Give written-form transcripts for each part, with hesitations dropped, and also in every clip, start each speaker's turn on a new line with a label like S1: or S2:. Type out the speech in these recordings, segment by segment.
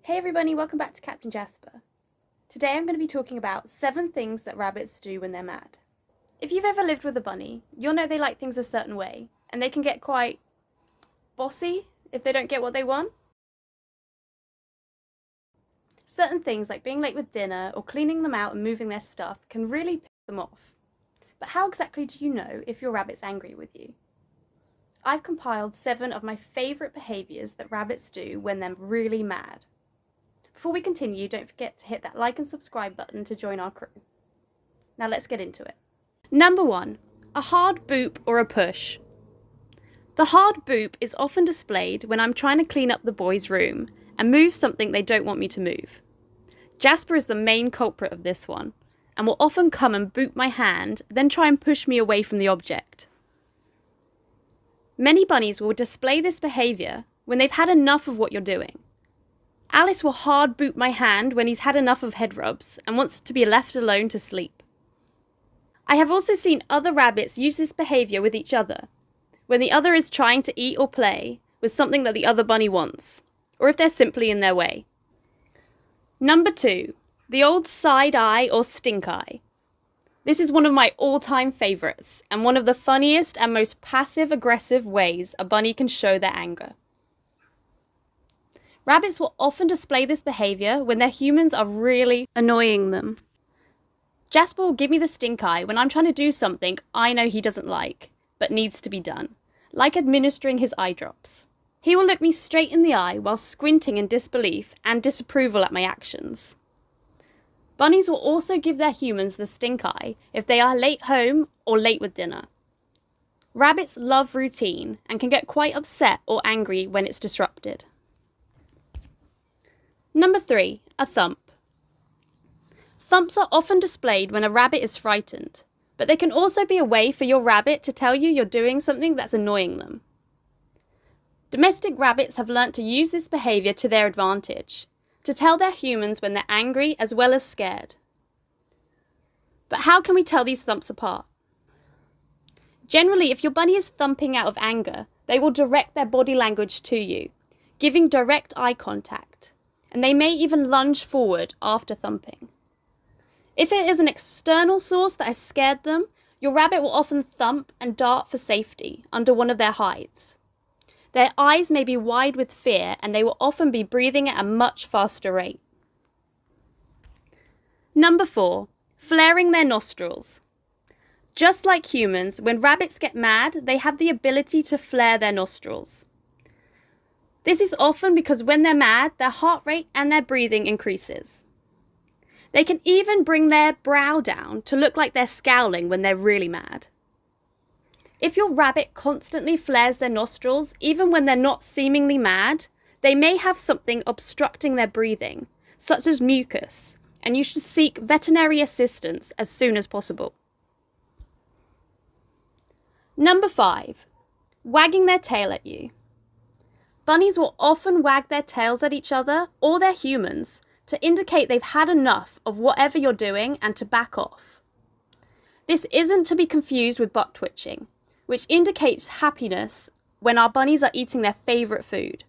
S1: Hey everybody, welcome back to Captain Jasper. Today I'm going to be talking about 7 things that rabbits do when they're mad. If you've ever lived with a bunny, you'll know they like things a certain way, and they can get quite bossy if they don't get what they want. Certain things like being late with dinner or cleaning them out and moving their stuff can really piss them off. But how exactly do you know if your rabbit's angry with you? I've compiled 7 of my favourite behaviours that rabbits do when they're really mad. Before we continue, don't forget to hit that like and subscribe button to join our crew. Now let's get into it. Number 1. A hard boop or a push. The hard boop is often displayed when I'm trying to clean up the boys' room and move something they don't want me to move. Jasper is the main culprit of this one, and will often come and boop my hand, then try and push me away from the object. Many bunnies will display this behaviour when they've had enough of what you're doing. Alice will hard boot my hand when he's had enough of head rubs and wants to be left alone to sleep. I have also seen other rabbits use this behaviour with each other, when the other is trying to eat or play with something that the other bunny wants, or if they're simply in their way. Number 2. The old side eye or stink eye. This is one of my all-time favourites, and one of the funniest and most passive-aggressive ways a bunny can show their anger. Rabbits will often display this behaviour when their humans are really annoying them. Jasper will give me the stink eye when I'm trying to do something I know he doesn't like, but needs to be done, like administering his eye drops. He will look me straight in the eye while squinting in disbelief and disapproval at my actions. Bunnies will also give their humans the stink eye if they are late home or late with dinner. Rabbits love routine and can get quite upset or angry when it's disrupted. Number 3. A thump. Thumps are often displayed when a rabbit is frightened, but they can also be a way for your rabbit to tell you you're doing something that's annoying them. Domestic rabbits have learnt to use this behaviour to their advantage, to tell their humans when they're angry as well as scared. But how can we tell these thumps apart? Generally, if your bunny is thumping out of anger, they will direct their body language to you, giving direct eye contact, and they may even lunge forward after thumping. If it is an external source that has scared them, your rabbit will often thump and dart for safety under one of their hides. Their eyes may be wide with fear, and they will often be breathing at a much faster rate. Number 4. Flaring their nostrils. Just like humans, when rabbits get mad, they have the ability to flare their nostrils. This is often because when they're mad, their heart rate and their breathing increases. They can even bring their brow down to look like they're scowling when they're really mad. If your rabbit constantly flares their nostrils, even when they're not seemingly mad, they may have something obstructing their breathing, such as mucus, and you should seek veterinary assistance as soon as possible. Number 5. Wagging their tail at you. Bunnies will often wag their tails at each other or their humans to indicate they've had enough of whatever you're doing and to back off. This isn't to be confused with butt twitching, which indicates happiness when our bunnies are eating their favourite food.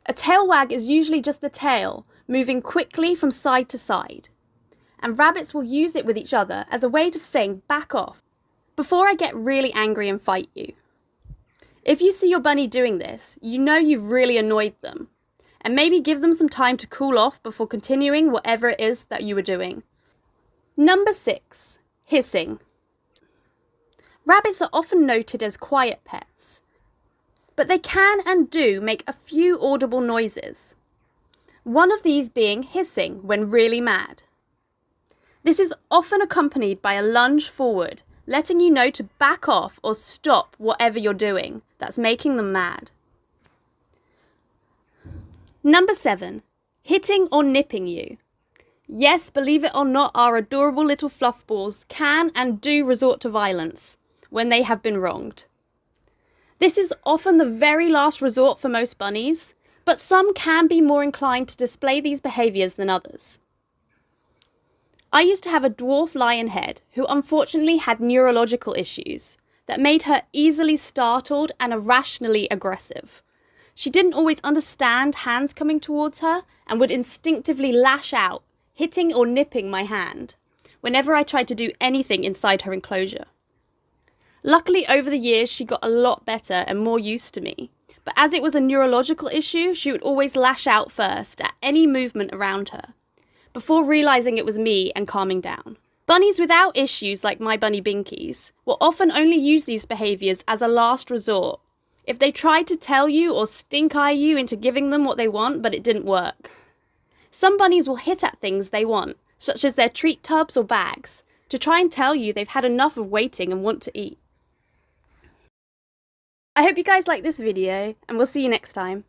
S1: A tail wag is usually just the tail moving quickly from side to side, and rabbits will use it with each other as a way of saying back off before I get really angry and fight you. If you see your bunny doing this, you know you've really annoyed them, and maybe give them some time to cool off before continuing whatever it is that you were doing. Number 6. Hissing. Rabbits are often noted as quiet pets, but they can and do make a few audible noises. One of these being hissing when really mad. This is often accompanied by a lunge forward, letting you know to back off or stop whatever you're doing that's making them mad. Number 7. Hitting or nipping you. Yes, believe it or not, our adorable little fluff balls can and do resort to violence when they have been wronged. This is often the very last resort for most bunnies, but some can be more inclined to display these behaviours than others. I used to have a dwarf lionhead who unfortunately had neurological issues that made her easily startled and irrationally aggressive. She didn't always understand hands coming towards her and would instinctively lash out, hitting or nipping my hand whenever I tried to do anything inside her enclosure. Luckily, over the years, she got a lot better and more used to me. But as it was a neurological issue, she would always lash out first at any movement around her, before realising it was me and calming down. Bunnies without issues like my bunny Binkies will often only use these behaviours as a last resort, if they tried to tell you or stink-eye you into giving them what they want but it didn't work. Some bunnies will hit at things they want, such as their treat tubs or bags, to try and tell you they've had enough of waiting and want to eat. I hope you guys like this video, and we'll see you next time.